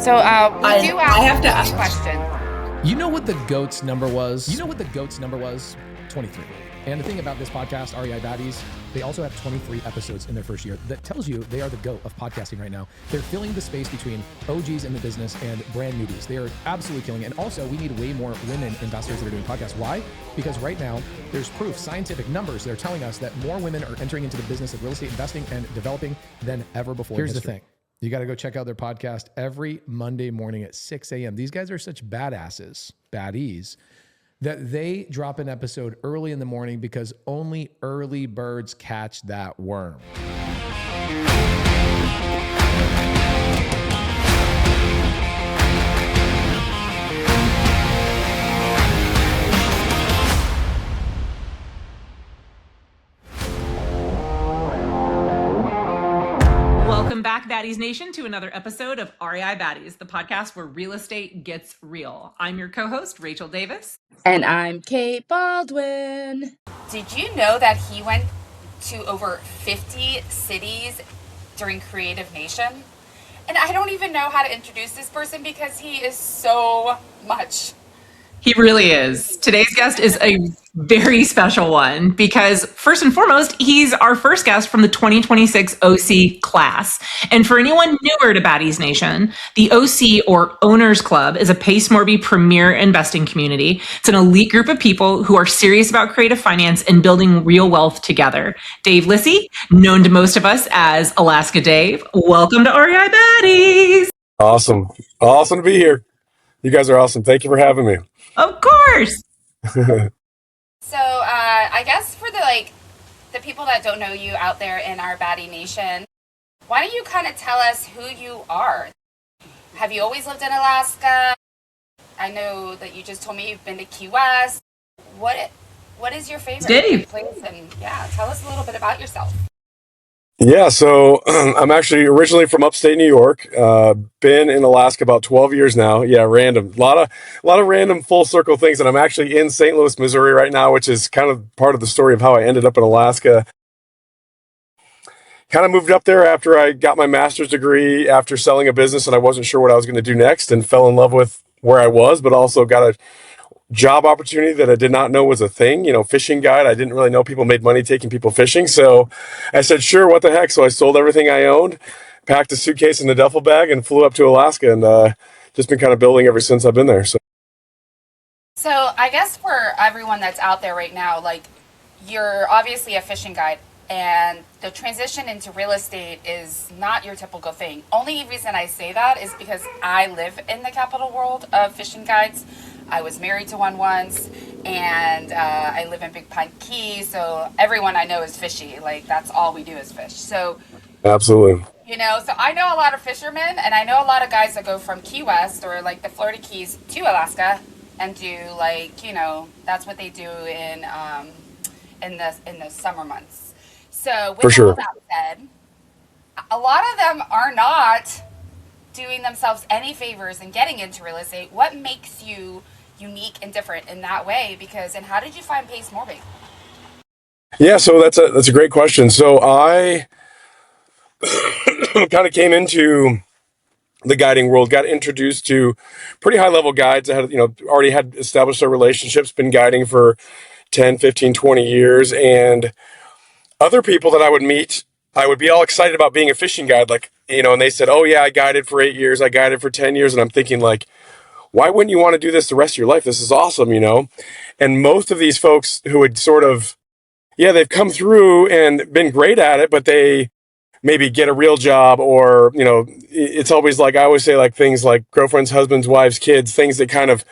So we do I have to one ask question. You know what the GOAT's number was? 23. And the thing about this podcast, REI Baddies, they also have 23 episodes in their first year. That tells you they are the GOAT of podcasting right now. They're filling the space between OGs in the business and brand newbies. They are absolutely killing it. And also, we need way more women investors that are doing podcasts. Why? Because right now, there's proof, scientific numbers that are telling us that more women are entering into the business of real estate investing and developing than ever before. Here's the thing. You got to go check out their podcast every Monday morning at 6 a.m. These guys are such baddies, that they drop an episode early in the morning because only early birds catch that worm. Welcome back, Baddies Nation, to another episode of REI Baddies, the podcast where real estate gets real. I'm your co-host, Rachel Davis. And I'm Kate Baldwin. Did you know that he went to over 50 cities during Creative Nation? And I don't even know how to introduce this person because he is so much. He really is. Today's guest is a very special one because, first and foremost, he's our first guest from the 2026 OC class. And for anyone newer to Baddies Nation, the OC, or Owners Club, is a Pace Morby premier investing community. It's an elite group of people who are serious about creative finance and building real wealth together. Dave Lisi, known to most of us as Alaska Dave, welcome to REI Baddies. Awesome to be here. You guys are awesome. Thank you for having me. Of course. So I guess for the people that don't know you out there in our Baddie Nation, why don't you kind of tell us who you are? Have you always lived in Alaska? I know that you just told me you've been to Key West. What is your favorite place? And yeah, tell us a little bit about yourself. Yeah, so I'm actually originally from Upstate New York. Been in Alaska about 12 years now. Yeah, random. A lot of random full circle things. And I'm actually in St. Louis, Missouri right now, which is kind of part of the story of how I ended up in Alaska. Kind of moved up there after I got my master's degree after selling a business, and I wasn't sure what I was going to do next, and fell in love with where I was, but also got a job opportunity that I did not know was a thing, fishing guide. I didn't really know people made money taking people fishing. So I said, sure, what the heck? So I sold everything I owned, packed a suitcase in the duffel bag, and flew up to Alaska, and just been kind of building ever since I've been there. So I guess for everyone that's out there right now, you're obviously a fishing guide, and the transition into real estate is not your typical thing. Only reason I say that is because I live in the capital world of fishing guides. I was married to one once, and I live in Big Pine Key, so everyone I know is fishy. That's all we do is fish. So, Absolutely. So I know a lot of fishermen, and I know a lot of guys that go from Key West or the Florida Keys to Alaska and do that's what they do in the summer months. So with all that said, a lot of them are not doing themselves any favors in getting into real estate. What makes you unique and different in that way? And how did you find Pace Morby? Yeah, so that's a great question. So I kind of came into the guiding world, got introduced to pretty high level guides that had, already had established their relationships, been guiding for 10, 15, 20 years. And other people that I would meet, I would be all excited about being a fishing guide, and they said, oh yeah, I guided for 8 years, I guided for 10 years. And I'm thinking why wouldn't you want to do this the rest of your life? This is awesome, And most of these folks who would they've come through and been great at it, but they maybe get a real job, or, it's always I always say things like girlfriends, husbands, wives, kids, things that kind of,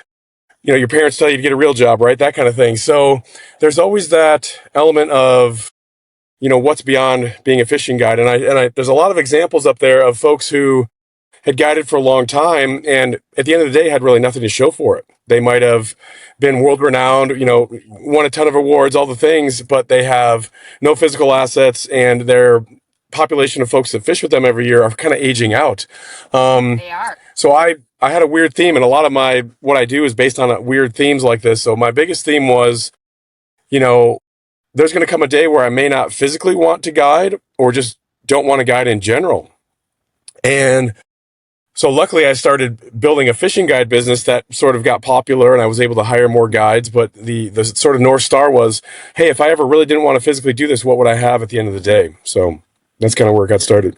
your parents tell you to get a real job, right? That kind of thing. So there's always that element of, what's beyond being a fishing guide. And I there's a lot of examples up there of folks who had guided for a long time, and at the end of the day had really nothing to show for it. They might have been world renowned, won a ton of awards, all the things, but they have no physical assets, and their population of folks that fish with them every year are kind of aging out. They are. So I had a weird theme, and a lot of what I do is based on weird themes like this. So my biggest theme was, there's going to come a day where I may not physically want to guide, or just don't want to guide in general. And So luckily I started building a fishing guide business that sort of got popular, and I was able to hire more guides. But the sort of North Star was, hey, if I ever really didn't want to physically do this, what would I have at the end of the day? So that's kind of where it got started.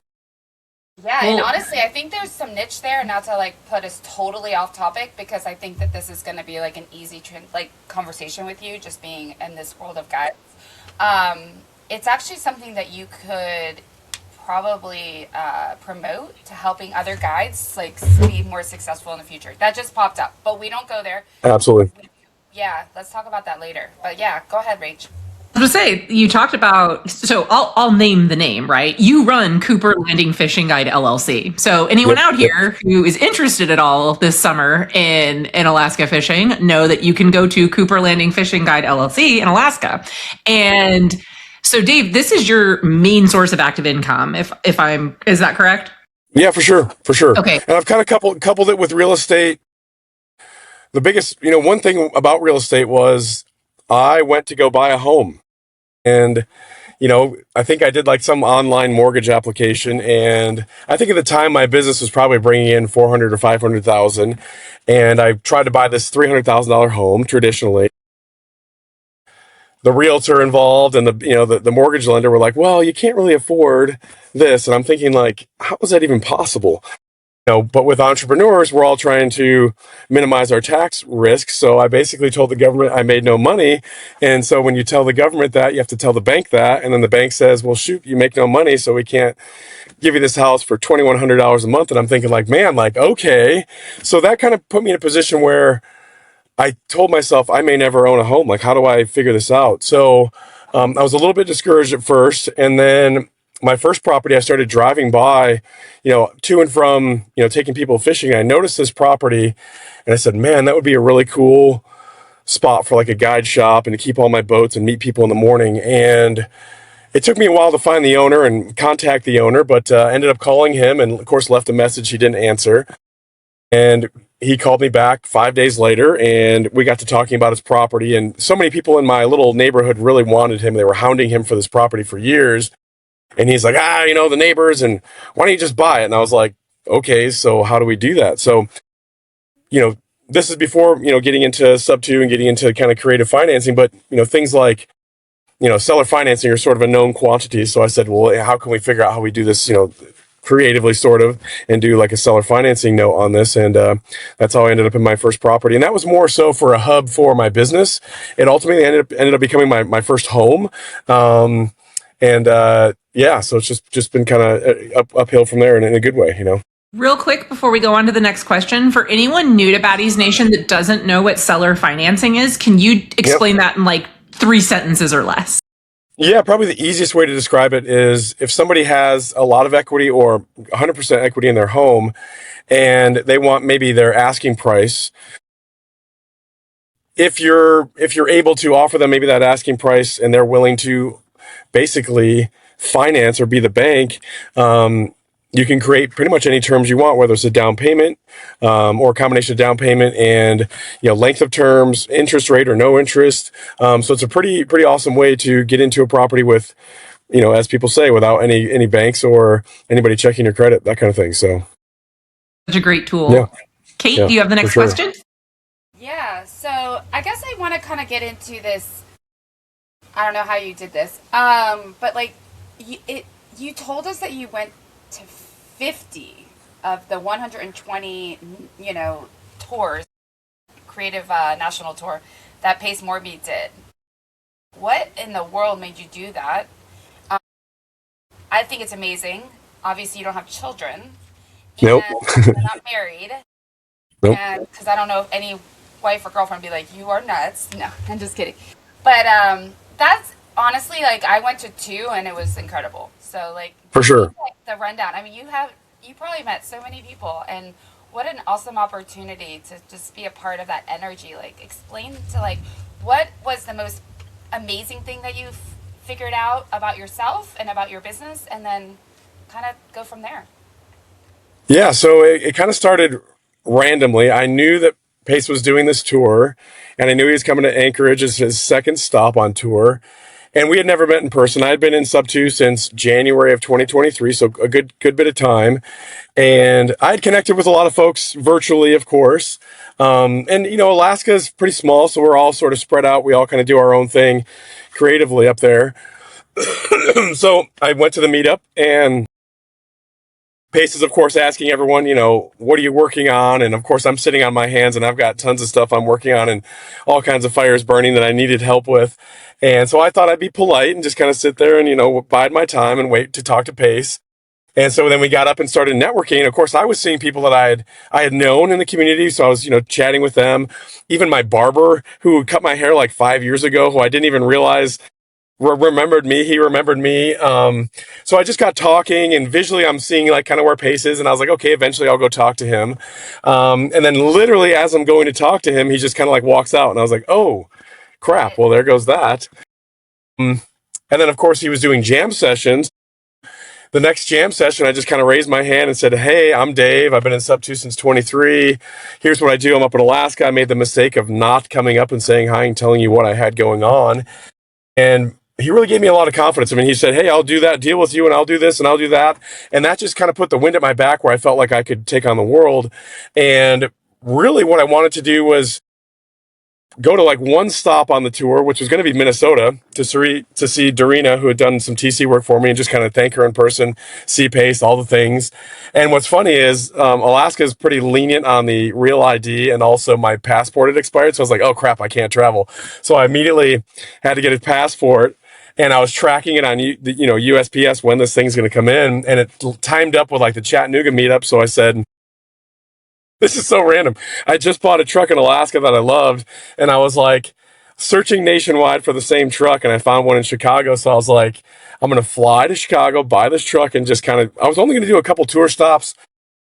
Yeah, and honestly, I think there's some niche there. Not to like put us totally off topic, because I think that this is going to be like an easy conversation with you, just being in this world of guides. It's actually something that you could probably promote to helping other guides like be more successful in the future. That just popped up, but we don't go there. Absolutely. Yeah, let's talk about that later. But yeah, go ahead, Rach. I was going to say, you talked about, so I'll name the name, right? You run Cooper Landing Fishing Guide LLC. So anyone out here who is interested at all this summer in Alaska fishing, know that you can go to Cooper Landing Fishing Guide LLC in Alaska. And so Dave, this is your main source of active income, is that correct? Yeah, for sure. Okay. And I've kind of coupled it with real estate. The biggest, one thing about real estate was I went to go buy a home. And, I think I did like some online mortgage application. And I think at the time my business was probably bringing in 400 or 500,000. And I tried to buy this $300,000 home traditionally. The realtor involved and the mortgage lender were like, well, you can't really afford this. And I'm thinking like, how is that even possible? But with entrepreneurs, we're all trying to minimize our tax risks. So I basically told the government I made no money. And so when you tell the government that, you have to tell the bank that. And then the bank says, well, shoot, you make no money, so we can't give you this house for $2,100 a month. And I'm thinking like, man, like, okay. So that kind of put me in a position where I told myself I may never own a home. Like, how do I figure this out? So I was a little bit discouraged at first. And then my first property, I started driving by, to and from, taking people fishing. I noticed this property and I said, man, that would be a really cool spot for like a guide shop and to keep all my boats and meet people in the morning. And it took me a while to find the owner and contact the owner, but ended up calling him and of course left a message he didn't answer. And he called me back 5 days later and we got to talking about his property. And so many people in my little neighborhood really wanted him. They were hounding him for this property for years. And he's like, the neighbors, and why don't you just buy it? And I was like, okay, so how do we do that? So, this is before, getting into sub 2 and getting into kind of creative financing, but, things like, seller financing are sort of a known quantity. So I said, well, how can we figure out how we do this, creatively sort of, and do like a seller financing note on this? And that's how I ended up in my first property. And that was more so for a hub for my business. It ultimately ended up becoming my first home. So it's just been kind of uphill from there and in a good way, Real quick before we go on to the next question, for anyone new to Baddies Nation that doesn't know what seller financing is, can you explain that in like 3 sentences or less? Yeah, probably the easiest way to describe it is if somebody has a lot of equity or 100% equity in their home and they want maybe their asking price. If you're able to offer them maybe that asking price and they're willing to basically finance or be the bank, you can create pretty much any terms you want, whether it's a down payment or a combination of down payment and length of terms, interest rate or no interest. So it's a pretty awesome way to get into a property with, as people say, without any banks or anybody checking your credit, that kind of thing. So such a great tool. Yeah. Kate, do you have the next question? Yeah, so I guess I want to kind of get into this. I don't know how you did this, but like you told us that you went to 50 of the 120, tours, creative national tour that Pace Morby did. What in the world made you do that? I think it's amazing. Obviously, you don't have children. Nope. You're not married. Nope. Because I don't know if any wife or girlfriend would be like, you are nuts. No, I'm just kidding. But that's honestly, like, I went to 2 and it was incredible. So, like, For sure. Like, the rundown. I mean, you probably met so many people, and what an awesome opportunity to just be a part of that energy. Like, explain to, like, what was the most amazing thing that you figured out about yourself and about your business, and then kind of go from there. Yeah, so it kind of started randomly. I knew that Pace was doing this tour, and I knew he was coming to Anchorage as his second stop on tour. And we had never met in person. I had been in Sub 2 since January of 2023, so a good bit of time. And I had connected with a lot of folks virtually, of course. And, Alaska is pretty small, so we're all sort of spread out. We all kind of do our own thing creatively up there. So I went to the meetup, and Pace is, of course, asking everyone, what are you working on? And, of course, I'm sitting on my hands, and I've got tons of stuff I'm working on and all kinds of fires burning that I needed help with. And so I thought I'd be polite and just kind of sit there and, bide my time and wait to talk to Pace. And so then we got up and started networking. And of course, I was seeing people that I had known in the community. So I was, chatting with them. Even my barber, who cut my hair like 5 years ago, who I didn't even realize remembered me. He remembered me. So I just got talking, and visually I'm seeing like kind of where Pace is. And I was like, okay, eventually I'll go talk to him. And then literally as I'm going to talk to him, he just kind of like walks out. And I was like, oh, crap. Well, there goes that. And then, of course, he was doing jam sessions. The next jam session, I just kind of raised my hand and said, hey, I'm Dave. I've been in Sub 2 since 23. Here's what I do. I'm up in Alaska. I made the mistake of not coming up and saying hi and telling you what I had going on. And he really gave me a lot of confidence. I mean, he said, hey, I'll do that deal with you, and I'll do this and I'll do that. And that just kind of put the wind at my back where I felt like I could take on the world. And really what I wanted to do was go to like one stop on the tour, which was going to be Minnesota, to see Dorina, who had done some TC work for me, and just kind of thank her in person, see Pace, all the things. And what's funny is Alaska is pretty lenient on the real ID, and also my passport had expired. So I was like, oh crap, I can't travel. So I immediately had to get a passport, and I was tracking it on USPS when this thing's going to come in, and it timed up with like the Chattanooga meetup. So I said, this is so random. I just bought a truck in Alaska that I loved, and I was like searching nationwide for the same truck, and I found one in Chicago. So I was like, I'm going to fly to Chicago, buy this truck, and just I was only going to do a couple tour stops,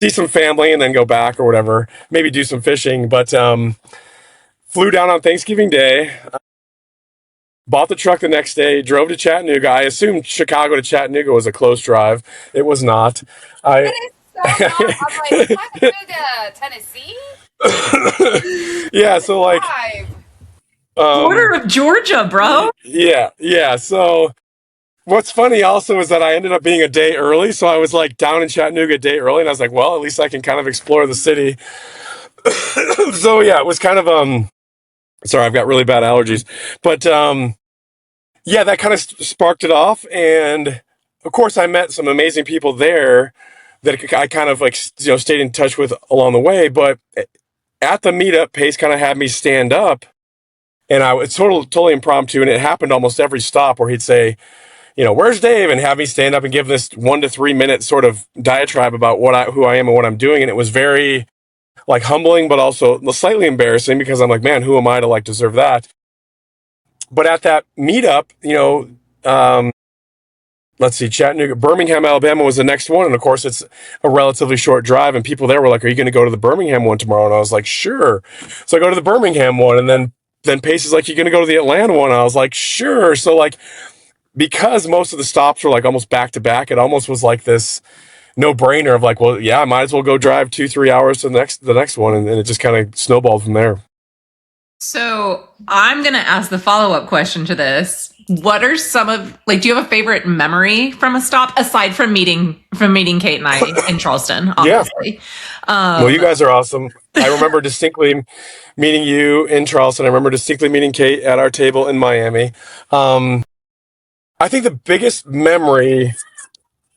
see some family, and then go back or whatever, maybe do some fishing. But flew down on Thanksgiving Day, bought the truck the next day, drove to Chattanooga. I assumed Chicago to Chattanooga was a close drive. It was not. That is so long. I'm like, Chattanooga, Tennessee? Yeah, so like border of Georgia, bro. Yeah. So what's funny also is that I ended up being a day early. So I was like down in Chattanooga a day early, and I was like, well, at least I can kind of explore the city. So yeah, it was kind of sorry, I've got really bad allergies. But yeah, that kind of sparked it off. And of course I met some amazing people there that I kind of like, stayed in touch with along the way. But at the meetup, Pace kind of had me stand up, and it's totally impromptu. And it happened almost every stop where he'd say, where's Dave? And have me stand up and give this 1 to 3 minute sort of diatribe about who I am and what I'm doing. And it was very like humbling, but also slightly embarrassing, because I'm like, man, who am I to like deserve that? But at that meetup, let's see, Chattanooga, Birmingham, Alabama was the next one. And of course, it's a relatively short drive. And people there were like, are you going to go to the Birmingham one tomorrow? And I was like, sure. So I go to the Birmingham one. And then Pace is like, you're going to go to the Atlanta one? And I was like, sure. So like, because most of the stops were like almost back to back, it almost was like this no brainer of like, well, yeah, I might as well go drive 2-3 hours to the next one. And it just kind of snowballed from there. So I'm going to ask the follow-up question to this. What are some of, like, do you have a favorite memory from a stop aside from meeting Kate and I in Charleston, obviously? Yeah. Well, you guys are awesome. I remember distinctly meeting you in Charleston. I remember distinctly meeting Kate at our table in Miami. I think the biggest memory.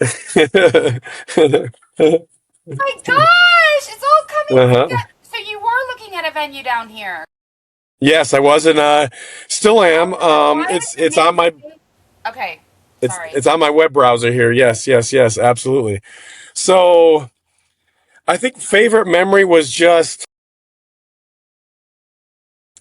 My gosh, it's all coming together. So you were looking at a venue down here. Yes, I was, and still am. It's on my. Okay. Sorry. It's on my web browser here. Yes, absolutely. So, I think favorite memory was just.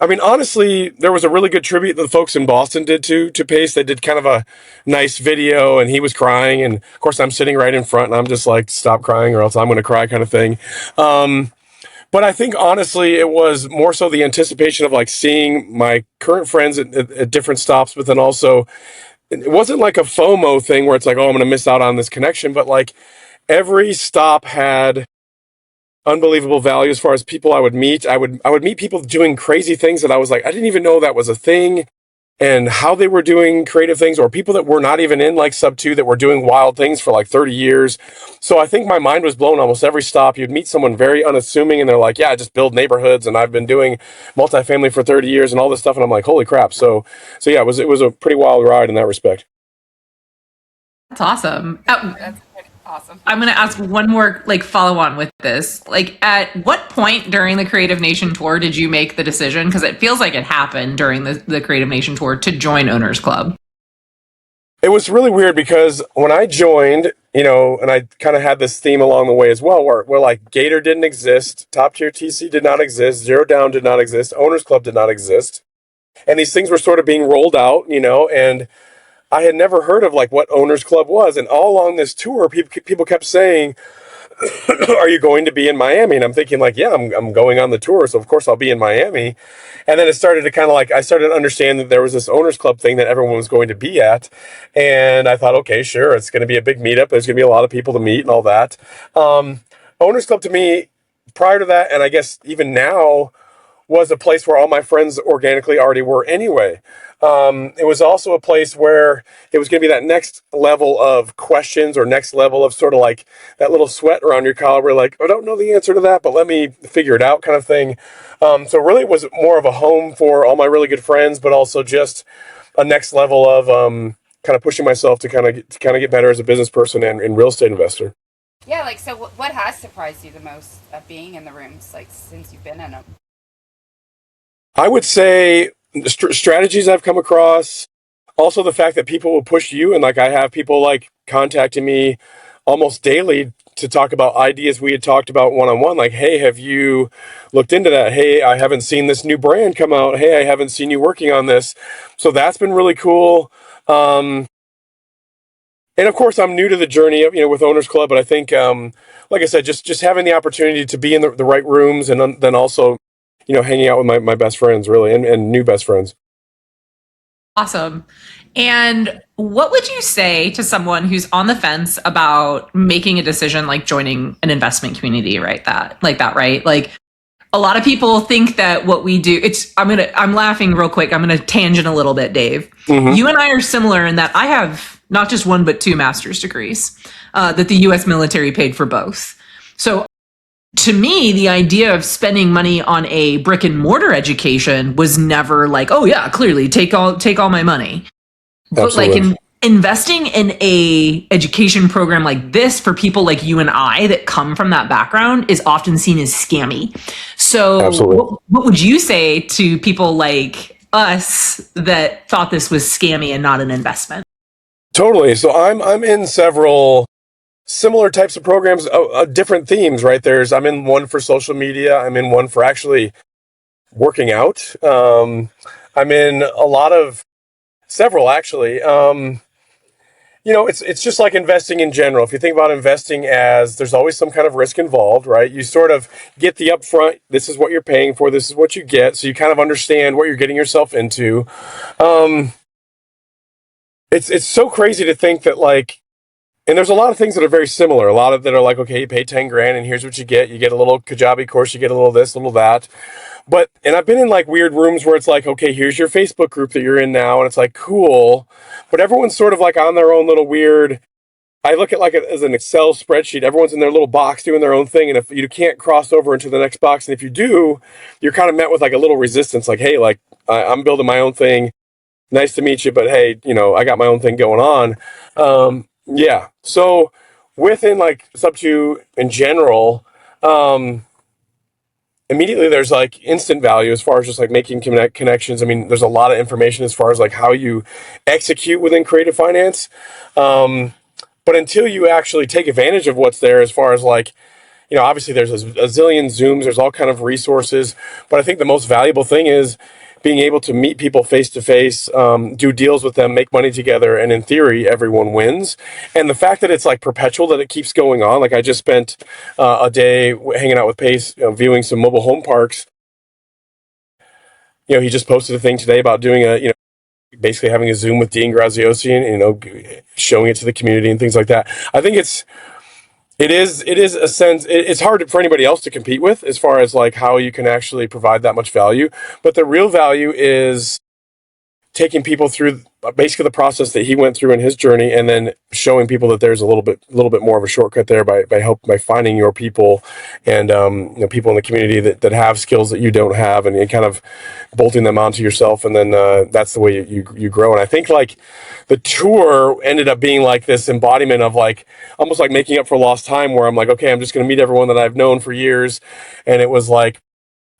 I mean, honestly, there was a really good tribute that the folks in Boston did to Pace. They did kind of a nice video, and he was crying, and of course I'm sitting right in front, and I'm just like, stop crying or else I'm going to cry, kind of thing. But I think honestly, it was more so the anticipation of like seeing my current friends at different stops, but then also it wasn't like a FOMO thing where it's like, oh, I'm going to miss out on this connection. But like every stop had unbelievable value as far as people I would meet. I would meet people doing crazy things that I was like, I didn't even know that was a thing. and how they were doing creative things, or people that were not even in like sub 2 that were doing wild things for like 30 years. So I think my mind was blown almost every stop. You'd meet someone very unassuming and they're like, yeah, I just build neighborhoods and I've been doing multifamily for 30 years and all this stuff. And I'm like, holy crap. So yeah, it was a pretty wild ride in that respect. That's awesome. That's pretty awesome. I'm going to ask one more like follow on with this. Like, at what point during the Creative Nation tour did you make the decision? Because it feels like it happened during the Creative Nation tour to join Owners Club. It was really weird because when I joined, and I kind of had this theme along the way as well, where like Gator didn't exist, Top Tier TC did not exist, Zero Down did not exist, Owners Club did not exist. And these things were sort of being rolled out, and I had never heard of like what Owners Club was. And all along this tour, people kept saying, are you going to be in Miami? And I'm thinking like, yeah, I'm going on the tour, so of course I'll be in Miami. And then it started to kind of like, I started to understand that there was this Owners Club thing that everyone was going to be at. And I thought, okay, sure, it's going to be a big meetup. There's going to be a lot of people to meet and all that. Owners Club to me, prior to that, and I guess even now, was a place where all my friends organically already were anyway. It was also a place where it was going to be that next level of questions, or next level of sort of like that little sweat around your collar where like, I don't know the answer to that, but let me figure it out kind of thing. So really it was more of a home for all my really good friends, but also just a next level of kind of pushing myself to kind of get better as a business person and real estate investor. Yeah, like, so what has surprised you the most of being in the rooms, like, since you've been in them? I would say the strategies I've come across, also the fact that people will push you, and like I have people like contacting me almost daily to talk about ideas we had talked about one-on-one, like, hey, have you looked into that? Hey, I haven't seen this new brand come out. Hey, I haven't seen you working on this. So that's been really cool. And of course, I'm new to the journey of, with Owners Club, but I think, like I said, just having the opportunity to be in the right rooms, and then also, hanging out with my best friends, really, and new best friends. Awesome. And what would you say to someone who's on the fence about making a decision like joining an investment community, right? Right? Like, a lot of people think that what we do, I'm laughing real quick. I'm going to tangent a little bit, Dave. Mm-hmm. You and I are similar in that I have not just one, but two master's degrees that the U.S. military paid for both. So to me, the idea of spending money on a brick and mortar education was never like, oh yeah, clearly take all my money. Absolutely. But like investing in a education program like this for people like you and I that come from that background is often seen as scammy. So what would you say to people like us that thought this was scammy and not an investment? Totally. So I'm in several similar types of programs, different themes, right? I'm in one for social media. I'm in one for actually working out. I'm in several actually. It's just like investing in general. If you think about investing as there's always some kind of risk involved, right? You sort of get the upfront, this is what you're paying for, this is what you get. So you kind of understand what you're getting yourself into. It's so crazy to think that like, and there's a lot of things that are very similar. A lot of that are like, okay, you pay 10 grand and here's what you get. You get a little Kajabi course, you get a little this, a little that. And I've been in like weird rooms where it's like, okay, here's your Facebook group that you're in now. And it's like, cool. But everyone's sort of like on their own little weird, I look at like it as an Excel spreadsheet. Everyone's in their little box doing their own thing. And if you can't cross over into the next box, and if you do, you're kind of met with like a little resistance. Like, hey, like I'm building my own thing. Nice to meet you. But hey, I got my own thing going on. Yeah. So within like sub 2 in general, immediately there's like instant value as far as just like making connections. I mean, there's a lot of information as far as like how you execute within creative finance. But until you actually take advantage of what's there, as far as like, obviously there's a zillion Zooms, there's all kind of resources, but I think the most valuable thing is being able to meet people face to face, do deals with them, make money together, and in theory, everyone wins. And the fact that it's like perpetual, that it keeps going on. Like I just spent a day hanging out with Pace, viewing some mobile home parks. He just posted a thing today about doing basically having a Zoom with Dean Graziosi and showing it to the community and things like that. I think it is a sense, it's hard for anybody else to compete with as far as like how you can actually provide that much value. But the real value is taking people through basically the process that he went through in his journey, and then showing people that there's a little bit more of a shortcut there by finding your people and people in the community that have skills that you don't have, and kind of bolting them onto yourself, and then that's the way you grow. And I think like the tour ended up being like this embodiment of like almost like making up for lost time, where I'm like, okay, I'm just going to meet everyone that I've known for years, and it was like,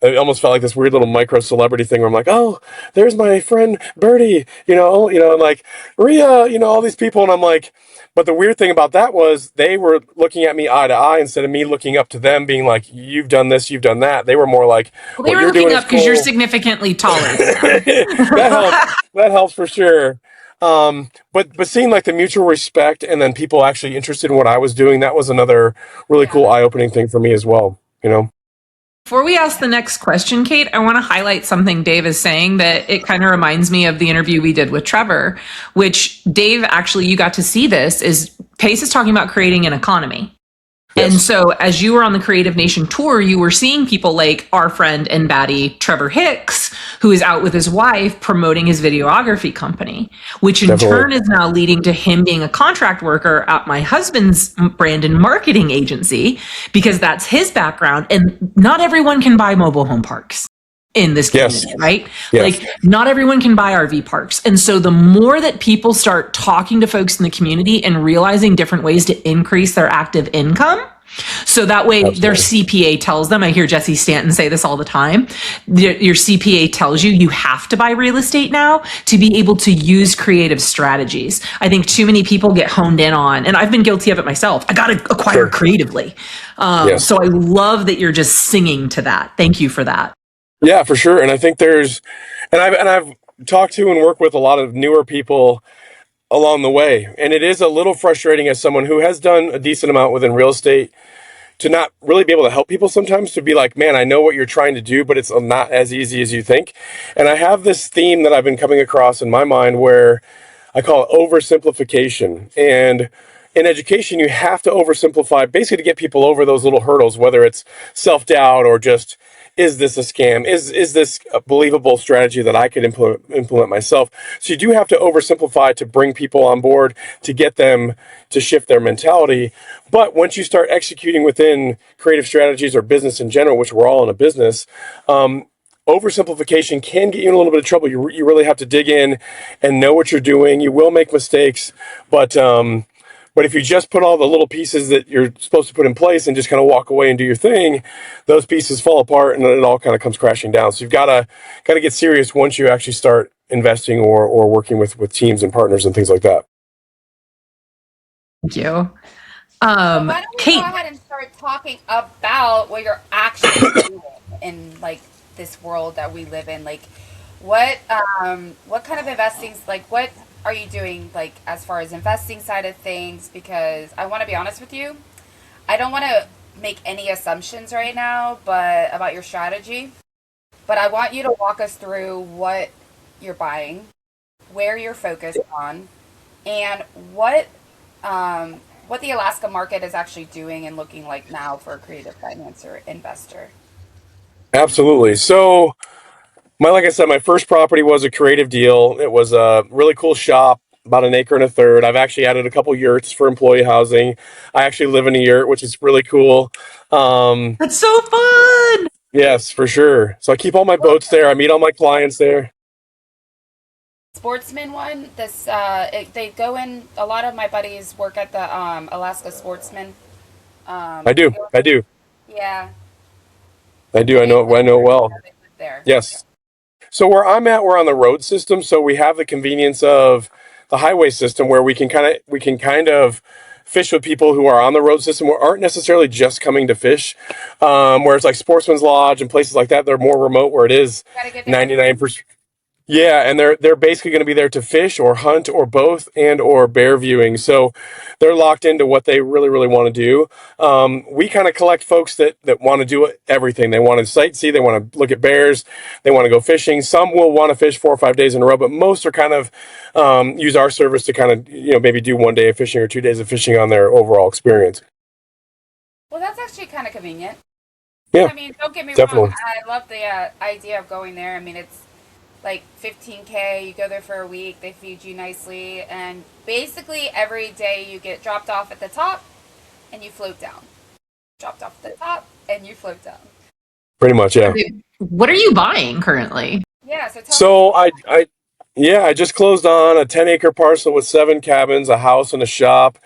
it almost felt like this weird little micro celebrity thing where I'm like, oh, there's my friend Birdie, and like Rhea, all these people. And I'm like, but the weird thing about that was they were looking at me eye to eye instead of me looking up to them being like, you've done this, you've done that. They were more like, well, they were you're looking doing up because you're significantly taller than them. That helps for sure. But seeing like the mutual respect and then people actually interested in what I was doing, that was another really cool eye-opening thing for me as well, Before we ask the next question, Kate, I want to highlight something Dave is saying that it kind of reminds me of the interview we did with Trevor, which Dave, actually, you got to see this, is Pace is talking about creating an economy. Yes. And so as you were on the Creative Nation tour, you were seeing people like our friend and baddie, Trevor Hicks, who is out with his wife promoting his videography company, which in turn is now leading to him being a contract worker at my husband's brand and marketing agency, because that's his background. And not everyone can buy mobile home parks in this community, right? Yes. Like not everyone can buy RV parks. And so the more that people start talking to folks in the community and realizing different ways to increase their active income, so that way their CPA tells them, I hear Jesse Stanton say this all the time, your CPA tells you have to buy real estate now to be able to use creative strategies. I think too many people get honed in on, and I've been guilty of it myself, I got to acquire creatively. So I love that you're just singing to that. Thank you for that. Yeah, for sure. And I think I've talked to and worked with a lot of newer people along the way. And it is a little frustrating as someone who has done a decent amount within real estate to not really be able to help people sometimes, to be like, man, I know what you're trying to do, but it's not as easy as you think. And I have this theme that I've been coming across in my mind where I call it oversimplification. And in education, you have to oversimplify basically to get people over those little hurdles, whether it's self-doubt or just, is this a scam? Is this a believable strategy that I could implement myself? So you do have to oversimplify to bring people on board, to get them to shift their mentality. But once you start executing within creative strategies or business in general, which we're all in a business, oversimplification can get you in a little bit of trouble. You really have to dig in and know what you're doing. You will make mistakes, but if you just put all the little pieces that you're supposed to put in place and just kind of walk away and do your thing, those pieces fall apart and it all kind of comes crashing down. So you've got to get serious once you actually start investing or working with teams and partners and things like that. Thank you. So why don't we Kate, go ahead and start talking about what you're actually doing in like this world that we live in? Like what kind of investing, like what are you doing like as far as investing side of things? Because I want to be honest with you, I don't want to make any assumptions right now but about your strategy, but I want you to walk us through what you're buying, where you're focused on, and what the Alaska market is actually doing and looking like now for a creative finance or investor. Absolutely. So like I said, my first property was a creative deal. It was a really cool shop, about an acre and a third. I've actually added a couple yurts for employee housing. I actually live in a yurt, which is really cool. That's so fun. Yes, for sure. So I keep all my boats there. I meet all my clients there. Sportsman one, they go in, a lot of my buddies work at the Alaska Sportsman. I do. Yeah. I do. I know well. There. Yes. So where I'm at, we're on the road system, so we have the convenience of the highway system where we can kind of fish with people who are on the road system, who aren't necessarily just coming to fish. Where it's like Sportsman's Lodge and places like that, they're more remote, where it is 99%. Yeah, and they're basically going to be there to fish or hunt or both and or bear viewing. So they're locked into what they really, really want to do. We kind of collect folks that want to do everything. They want to sightsee. They want to look at bears. They want to go fishing. Some will want to fish 4 or 5 days in a row, but most are kind of use our service to kind of, maybe do 1 day of fishing or 2 days of fishing on their overall experience. Well, that's actually kind of convenient. Yeah. I mean, don't get me definitely wrong. I love the idea of going there. I mean, like 15K. You go there for a week, they feed you nicely, and basically every day you get dropped off at the top and you float down. Dropped off at the top and you float down. Pretty much, yeah. What are you buying currently? Yeah, so tell So me. I just closed on a 10-acre parcel with 7 cabins, a house, and a shop.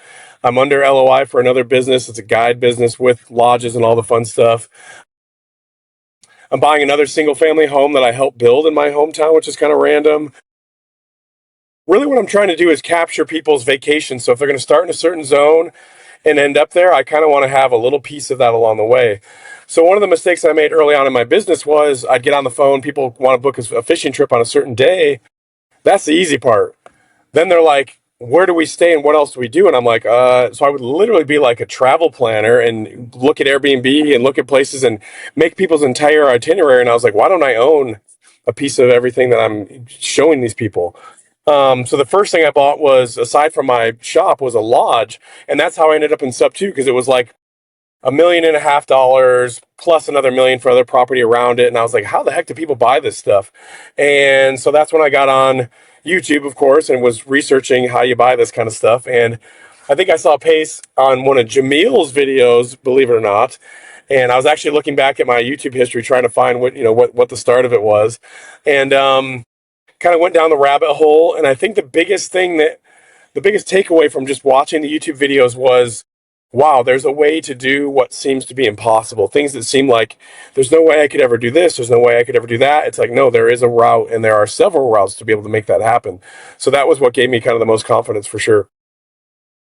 I'm under LOI for another business. It's a guide business with lodges and all the fun stuff. I'm buying another single family home that I helped build in my hometown, which is kind of random. Really, what I'm trying to do is capture people's vacations. So if they're going to start in a certain zone and end up there, I kind of want to have a little piece of that along the way. So one of the mistakes I made early on in my business was I'd get on the phone, people want to book a fishing trip on a certain day. That's the easy part. Then they're like, where do we stay and what else do we do? And I'm like, so I would literally be like a travel planner and look at Airbnb and look at places and make people's entire itinerary. And I was like, why don't I own a piece of everything that I'm showing these people? So the first thing I bought was, aside from my shop, was a lodge. And that's how I ended up in sub two, because it was like $1.5 million plus another million for other property around it. And I was like, how the heck do people buy this stuff? And so that's when I got on YouTube, of course, and was researching how you buy this kind of stuff. And I think I saw Pace on one of Jamil's videos, believe it or not. And I was actually looking back at my YouTube history, trying to find what the start of it was. And kind of went down the rabbit hole. And I think the biggest takeaway from just watching the YouTube videos was, wow, there's a way to do what seems to be impossible. Things that seem like there's no way I could ever do this, there's no way I could ever do that. It's like, no, there is a route, and there are several routes to be able to make that happen. So that was what gave me kind of the most confidence, for sure.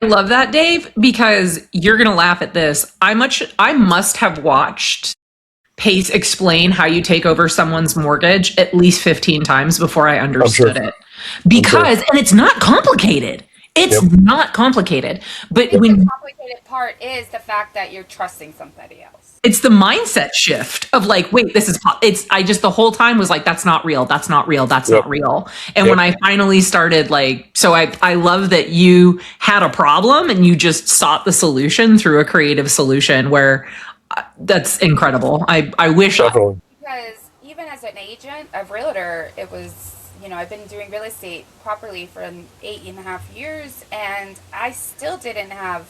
I love that, Dave, because you're going to laugh at this. I must have watched Pace explain how you take over someone's mortgage at least 15 times before I understood it. Because, and it's not complicated. It's not complicated. But The complicated part is the fact that you're trusting somebody else. it's the mindset shift of like, wait, the whole time was like, that's not real. That's not real. That's not real. And when I finally started, like, so I love that you had a problem and you just sought the solution through a creative solution where that's incredible. I wish. Definitely. Because even as an agent, a realtor, it was, I've been doing real estate properly for 8.5 years, and I still didn't have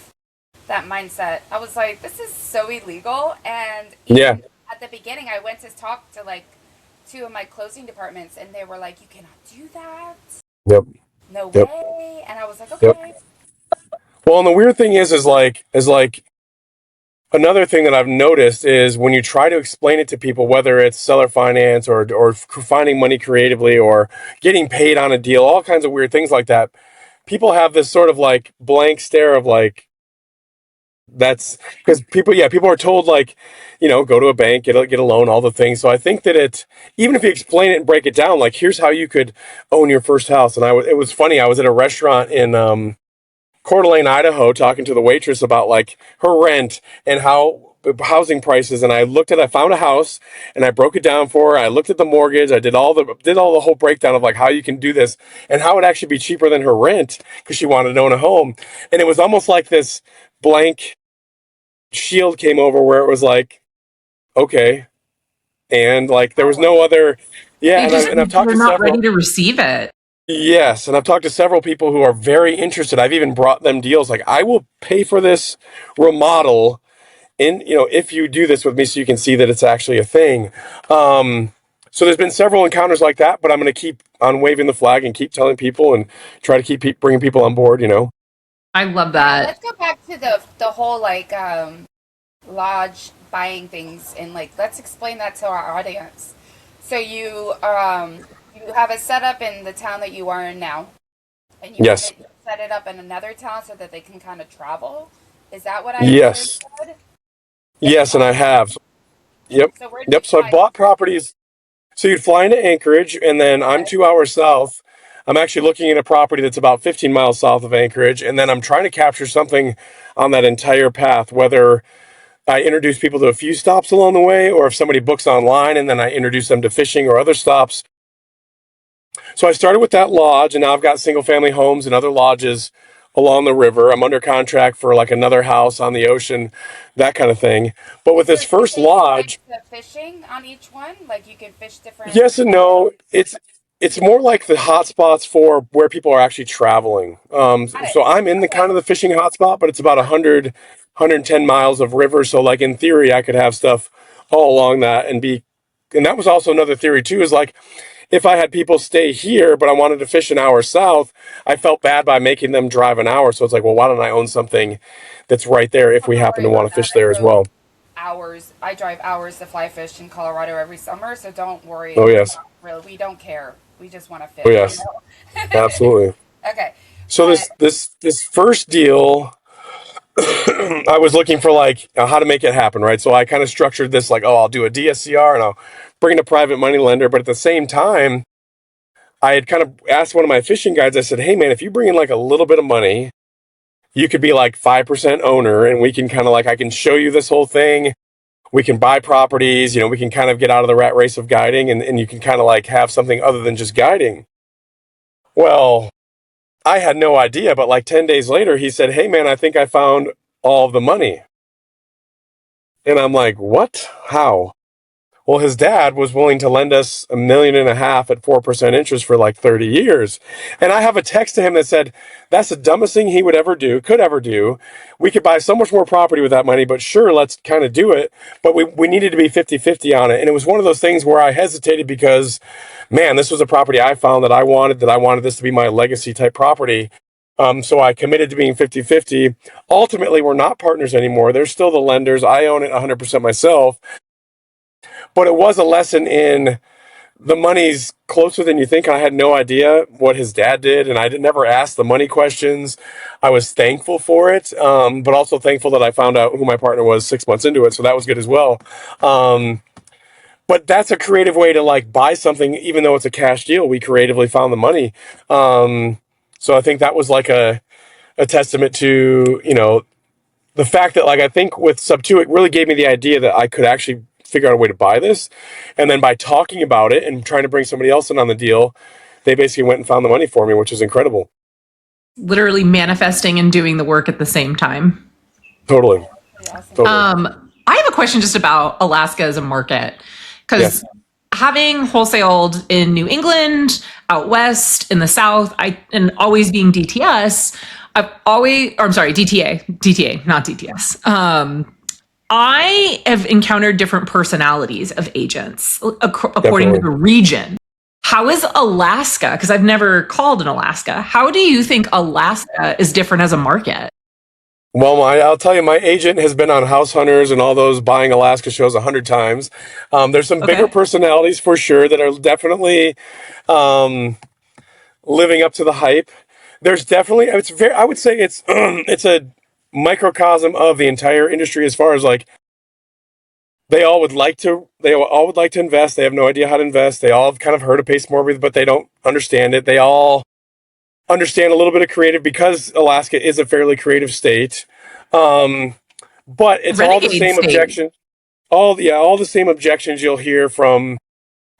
that mindset. I was like, this is so illegal. And even at the beginning, I went to talk to like 2 of my closing departments, and they were like, you cannot do that. No way. And I was like, okay. Well, and the weird thing is like another thing that I've noticed is when you try to explain it to people, whether it's seller finance or finding money creatively or getting paid on a deal, all kinds of weird things like that, people have this sort of like blank stare of like, that's because people are told like, go to a bank, get a loan, all the things. So I think that even if you explain it and break it down, like, here's how you could own your first house. And it was funny. I was at a restaurant in Coeur d'Alene, Idaho, talking to the waitress about like her rent and how housing prices. And I found a house and I broke it down for her. I looked at the mortgage. I did all the whole breakdown of like how you can do this and how it actually be cheaper than her rent, because she wanted to own a home. And it was almost like this blank shield came over where it was like, okay. And like, there was no other, and I've talked to not several. ready to receive it. Yes, and I've talked to several people who are very interested. I've even brought them deals like, I will pay for this remodel if you do this with me, so you can see that it's actually a thing. So there's been several encounters like that, but I'm going to keep on waving the flag and keep telling people and try to keep bringing people on board. I love that. Let's go back to the whole like lodge buying things, and like, let's explain that to our audience. So you have it set up in the town that you are in now, and you want to set it up in another town so that they can kind of travel. Is that what I understood? Yes, and I have. Yep. So I bought properties. So you'd fly into Anchorage, and then I'm 2 hours south. I'm actually looking at a property that's about 15 miles south of Anchorage, and then I'm trying to capture something on that entire path, whether I introduce people to a few stops along the way, or if somebody books online and then I introduce them to fishing or other stops. So I started with that lodge, and now I've got single family homes and other lodges along the river. I'm under contract for like another house on the ocean, that kind of thing. But with this first lodge, the fishing on each one, like you can fish different. yes and no. it's more like the hotspots for where people are actually traveling. Got it. So I'm in the kind of the fishing hotspot, but it's about 110 miles of river. So like in theory, I could have stuff all along that and that was also another theory too, is like, if I had people stay here, but I wanted to fish an hour south, I felt bad by making them drive an hour. So it's like, well, why don't I own something that's right there if we Don't happen worry to want about to that. fish there as well? Hours. I drive hours to fly fish in Colorado every summer, so don't worry. Oh, yes. Really, we don't care. We just want to Oh, fish. yes. Absolutely. Okay, So but this first deal, I was looking for like how to make it happen, right? So I kind of structured this like, oh, I'll do a DSCR and I'll bring in a private money lender. But at the same time, I had kind of asked one of my fishing guides, I said, hey, man, if you bring in like a little bit of money, you could be like 5% owner and we can kind of like, I can show you this whole thing. We can buy properties, we can kind of get out of the rat race of guiding and you can kind of like have something other than just guiding. Well, I had no idea, but like 10 days later, he said, hey, man, I think I found all of the money. And I'm like, what? How? Well, his dad was willing to lend us $1.5 million at 4% interest for like 30 years. And I have a text to him that said, that's the dumbest thing he could ever do. We could buy so much more property with that money, but sure, let's kind of do it. But we needed to be 50-50 on it. And it was one of those things where I hesitated because, man, this was a property I found that I wanted this to be my legacy type property. So I committed to being 50-50. Ultimately, we're not partners anymore. They're still the lenders. I own it 100% myself. But it was a lesson in the money's closer than you think. I had no idea what his dad did, and I never asked the money questions. I was thankful for it, but also thankful that I found out who my partner was 6 months into it, so that was good as well. But that's a creative way to like buy something, even though it's a cash deal. We creatively found the money. So I think that was like a testament to, the fact that like I think with Sub 2, it really gave me the idea that I could actually figure out a way to buy this. And then by talking about it and trying to bring somebody else in on the deal, they basically went and found the money for me, which is incredible. Literally manifesting and doing the work at the same time. Totally. awesome. Totally. I have a question just about Alaska as a market, because having wholesaled in New England, out west, in the South, and always being DTS, DTA, not DTS. I have encountered different personalities of agents according to the region. How is Alaska? Because I've never called in Alaska. How do you think Alaska is different as a market? Well, I'll tell you, my agent has been on House Hunters and all those buying Alaska shows 100 times. There's some bigger personalities for sure that are definitely living up to the hype. There's definitely, I would say it's a microcosm of the entire industry as far as like, they all would like to invest. They have no idea how to invest. They all have kind of heard of Pace Morby, but they don't understand it. They all understand a little bit of creative because Alaska is a fairly creative state. But it's all the same objections. All the same objections you'll hear from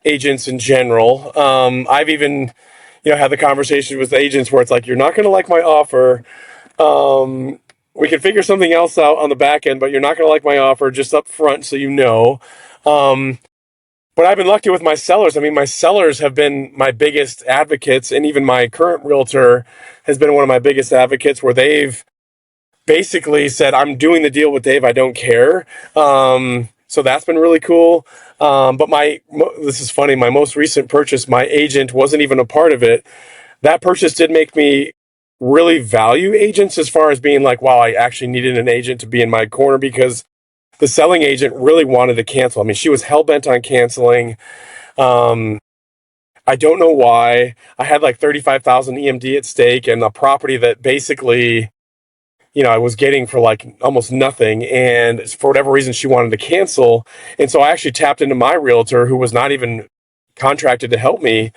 agents in general. I've even, had the conversation with agents where it's like, you're not going to like my offer. We can figure something else out on the back end, but you're not going to like my offer just up front, so you know. But I've been lucky with my sellers. I mean, my sellers have been my biggest advocates, and even my current realtor has been one of my biggest advocates, where they've basically said, I'm doing the deal with Dave, I don't care. So that's been really cool. But this is funny, my most recent purchase, my agent wasn't even a part of it. That purchase did make me really value agents as far as being like, wow, I actually needed an agent to be in my corner, because the selling agent really wanted to cancel. I mean, she was hell-bent on canceling. I don't know why. I had like 35,000 EMD at stake and a property that basically, I was getting for like almost nothing. And for whatever reason, she wanted to cancel. And so I actually tapped into my realtor, who was not even contracted to help me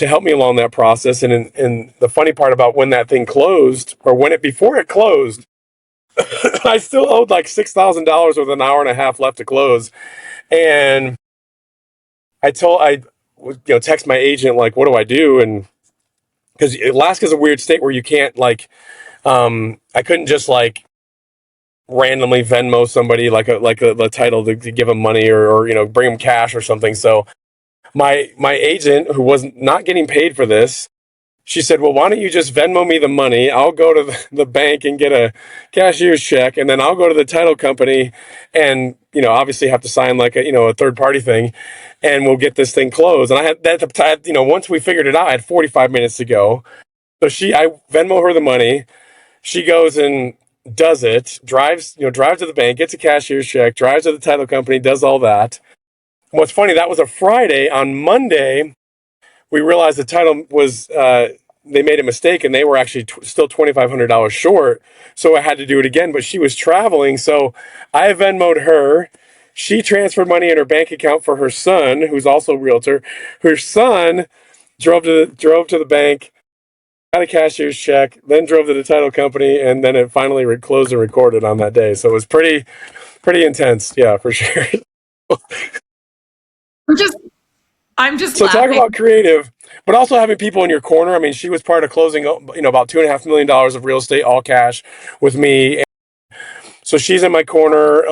along that process. And the funny part about when that thing closed, or before it closed, I still owed like $6,000 with an hour and a half left to close. And I text my agent, like, what do I do? And because Alaska's a weird state where you can't like, I couldn't just like randomly Venmo somebody like the title to give them money or bring them cash or something. So My agent, who was not getting paid for this, she said, well, why don't you just Venmo me the money? I'll go to the bank and get a cashier's check, and then I'll go to the title company and, obviously have to sign like a third party thing, and we'll get this thing closed. And I had that, once we figured it out, I had 45 minutes to go. So I Venmo her the money. She goes and does it, drives to the bank, gets a cashier's check, drives to the title company, does all that. What's funny, that was a Friday. On Monday, we realized the title was, they made a mistake and they were actually still $2,500 short. So I had to do it again, but she was traveling. So I Venmo'd her. She transferred money in her bank account for her son, who's also a realtor. Her son drove to the bank, got a cashier's check, then drove to the title company, and then it finally closed and recorded on that day. So it was pretty intense. Yeah, for sure. I'm just So laughing. talk about creative, but also having people in your corner. I mean, she was part of closing, about $2.5 million of real estate, all cash, with me. So she's in my corner.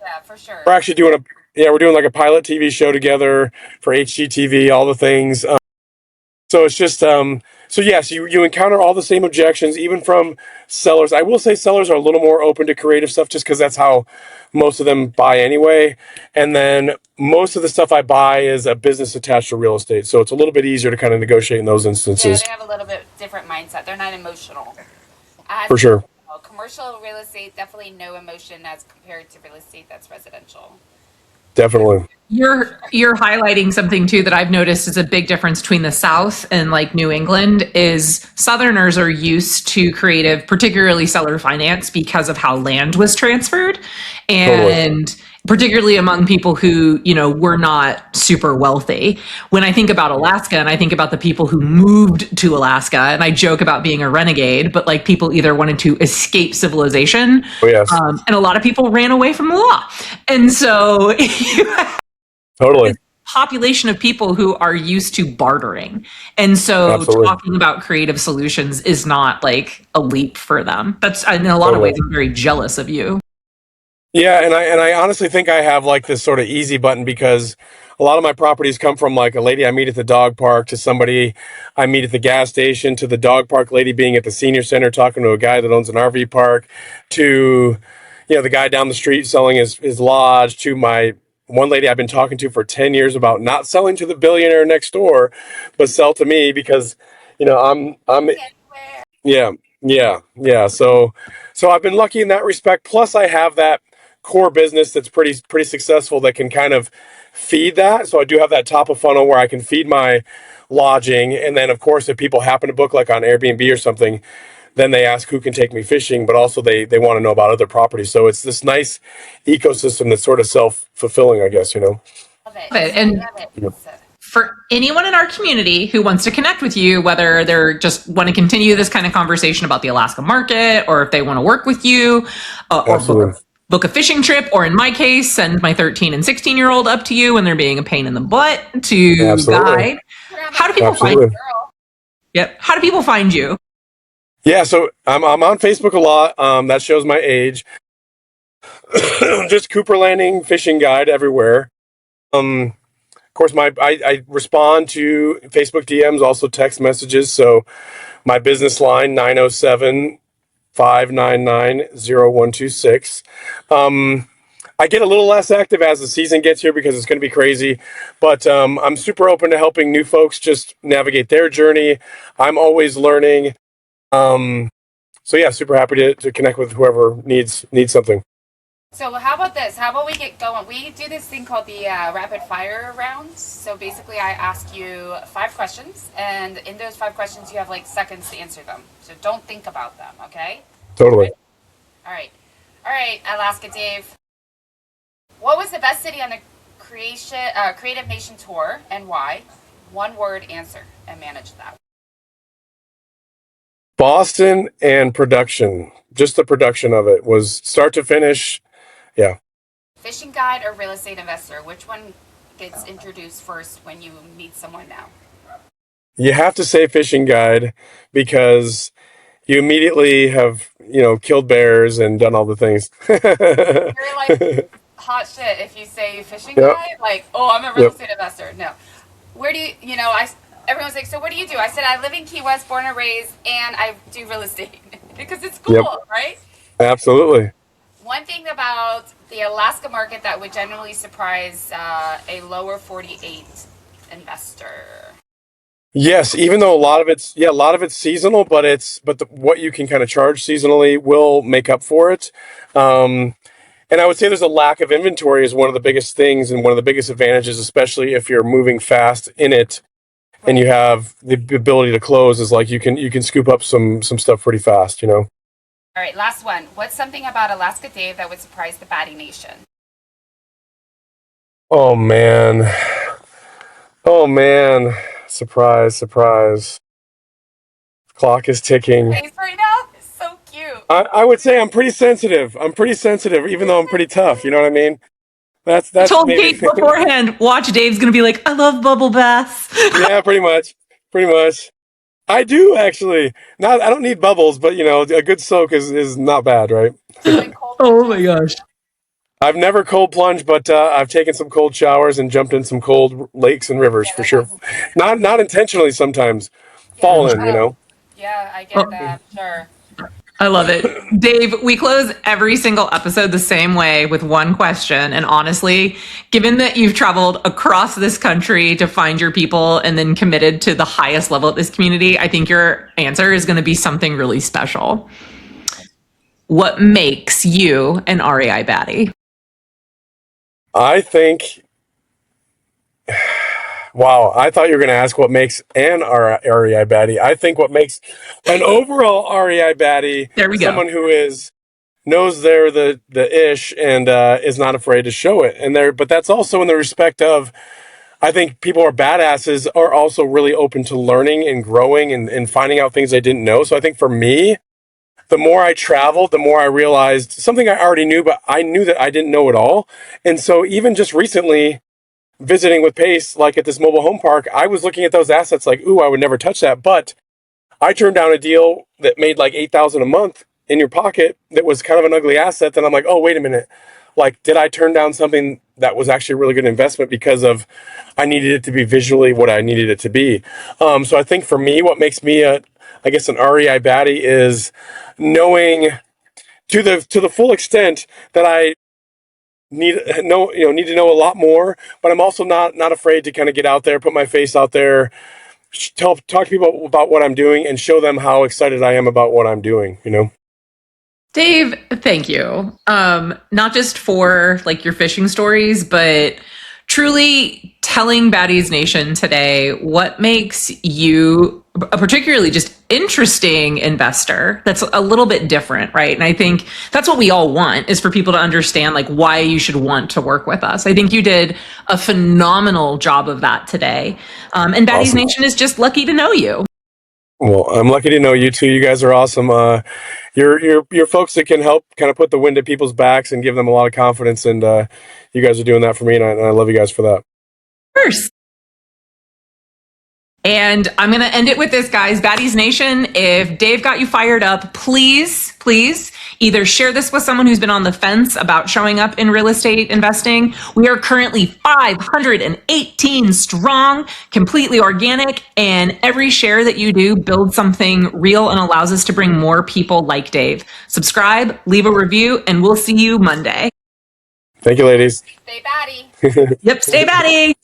Yeah, for sure. We're actually we're doing like a pilot TV show together for HGTV, all the things. So it's just, so yes, you encounter all the same objections, even from sellers. I will say sellers are a little more open to creative stuff just because that's how most of them buy anyway. And then most of the stuff I buy is a business attached to real estate. So it's a little bit easier to kind of negotiate in those Yeah, instances. they have a little bit different mindset. They're not emotional. For sure. Commercial real estate, definitely no emotion as compared to real estate that's residential. Definitely. You're highlighting something too that I've noticed is a big difference between the South and like New England is Southerners are used to creative, particularly seller finance because of how land was transferred. And totally. Particularly among people who, were not super wealthy. When I think about Alaska and I think about the people who moved to Alaska, and I joke about being a renegade, but like people either wanted to escape civilization, Oh, yes. And a lot of people ran away from the law. And so totally. Population of people who are used to bartering. And so Absolutely. Talking about creative solutions is not like a leap for them. That's in a lot of ways, I'm very jealous of you. Yeah, and I honestly think I have like this sort of easy button because a lot of my properties come from like a lady I meet at the dog park to somebody I meet at the gas station to the dog park lady being at the senior center talking to a guy that owns an RV park to, the guy down the street selling his lodge to my one lady I've been talking to for 10 years about not selling to the billionaire next door, but sell to me because, I'm yeah. So I've been lucky in that respect. Plus I have that core business that's pretty successful that can kind of feed that. So I do have that top of funnel where I can feed my lodging. And then of course, if people happen to book like on Airbnb or something, then they ask who can take me fishing, but also they want to know about other properties. So it's this nice ecosystem that's sort of self-fulfilling, I guess, Love it. And Love it. For anyone in our community who wants to connect with you, whether they're just want to continue this kind of conversation about the Alaska market, or if they want to work with you, or book a fishing trip, or in my case, send my 13 and 16-year-old up to you when they're being a pain in the butt to guide. How do people find you? Yep. How do people find you? Yeah, so I'm on Facebook a lot. That shows my age. Just Cooper Landing Fishing Guide everywhere. Of course, I respond to Facebook DMs, also text messages. So my business line, 907-599-0126. I get a little less active as the season gets here because it's going to be crazy. But I'm super open to helping new folks just navigate their journey. I'm always learning. So yeah, super happy to connect with whoever needs something. So how about this? How about we get going? We do this thing called the rapid fire rounds. So basically I ask you 5 questions, and in those 5 questions you have like seconds to answer them. So don't think about them, okay? Totally. All right, Alaska Dave. What was the best city on the Creative Nation tour and why? 1 word answer and manage that. Boston and production. Just the production of it was start to finish. Yeah. Fishing guide or real estate investor? Which one gets introduced first when you meet someone now? You have to say fishing guide because you immediately have, killed bears and done all the things. You're like hot shit if you say fishing guide. Like, oh, I'm a real estate investor. No. where do you know, everyone's like, so what do you do? I said, I live in Key West, born and raised, and I do real estate because it's Yep, cool, right? absolutely. One thing about the Alaska market that would generally surprise a lower 48 investor. Yes, even though a lot of it's seasonal, but what you can kind of charge seasonally will make up for it. Um, and I would say there's a lack of inventory is one of the biggest things and one of the biggest advantages, especially if you're moving fast in it and you Right. have the ability to close. Is like you can scoop up some stuff pretty fast. All right, last one. What's something about Alaska Dave that would surprise the Batty Nation? Oh man, oh man, surprise, surprise. Clock is ticking. Face right now is so cute. I would say I'm pretty sensitive. I'm pretty sensitive, even though I'm pretty tough. You know what I mean? I That's told maybe. Kate beforehand, watch Dave's going to be like, I love bubble baths. Yeah, pretty much, pretty much. I do actually. Not I don't need bubbles, but a good soak is not bad, right? Like cold Oh my plunges. gosh. I've never cold plunged, but I've taken some cold showers and jumped in some cold lakes and rivers Yeah, for that sure. sounds. Not intentionally sometimes. Yeah. Fallen, Oh, yeah, I get Oh, that. Sure. I love it. Dave, we close every single episode the same way with one question. And honestly, given that you've traveled across this country to find your people and then committed to the highest level of this community, I think your answer is going to be something really special. What makes you an REI baddie? I think. Wow, I thought you were going to ask what makes an REI baddie. I think what makes an overall REI baddie There we go. someone who knows they're the ish and is not afraid to show it. But that's also in the respect of I think people who are badasses are also really open to learning and growing and finding out things they didn't know. So I think for me, the more I traveled, the more I realized something I already knew, but I knew that I didn't know it all. And so even just recently visiting with Pace, like at this mobile home park, I was looking at those assets like, ooh, I would never touch that. But I turned down a deal that made like 8,000 a month in your pocket that was kind of an ugly asset. Then I'm like, oh, wait a minute. Like, did I turn down something that was actually a really good investment because of I needed it to be visually what I needed it to be? So I think for me, what makes me I guess an REI baddie is knowing to the full extent that I need to know a lot more, but I'm also not afraid to kind of get out there, put my face out there, talk to people about what I'm doing, and show them how excited I am about what I'm doing. Dave, thank you. Not just for like your fishing stories, but truly telling Baddies Nation today what makes you a particularly just interesting investor that's a little bit different, right? And I think that's what we all want is for people to understand like why you should want to work with us. I think you did a phenomenal job of that today. And Baddies Awesome. Nation is just lucky to know you. Well, I'm lucky to know you too. You guys are awesome. You're folks that can help kind of put the wind at people's backs and give them a lot of confidence. And you guys are doing that for me, and I love you guys for that. First. And I'm going to end it with this, guys. Baddies Nation, if Dave got you fired up, please either share this with someone who's been on the fence about showing up in real estate investing. We are currently 518 strong, completely organic, and every share that you do builds something real and allows us to bring more people like Dave. Subscribe, leave a review, and we'll see you Monday. Thank you, ladies. Stay batty. Yep, stay batty.